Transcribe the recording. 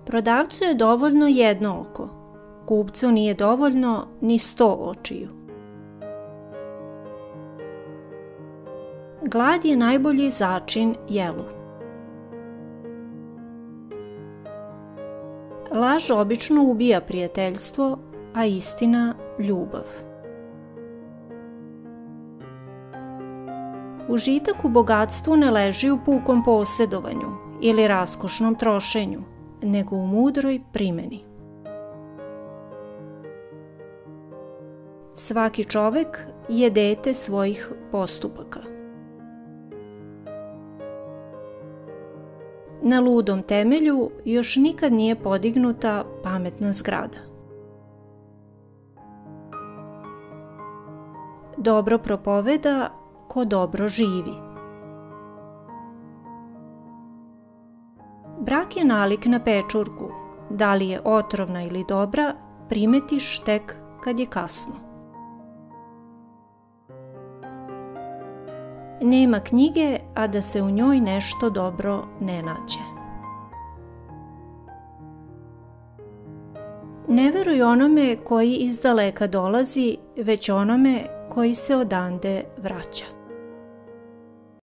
Prodavcu je dovoljno jedno oko, kupcu nije dovoljno ni 100 očiju. Glad je najbolji začin jelu. Laž obično ubija prijateljstvo, a istina ljubav. Užitak u bogatstvu ne leži u pukom posjedovanju ili raskošnom trošenju, nego u mudroj primjeni. Svaki čovek je dete svojih postupaka. Na ludom temelju još nikad nije podignuta pametna zgrada. Dobro propoveda ko dobro živi. Brak je nalik na pečurku. Da li je otrovna ili dobra, primetiš tek kad je kasno. Nema knjige, a da se u njoj nešto dobro ne nađe. Ne veruj onome koji izdaleka dolazi, već onome koji se odande vraća.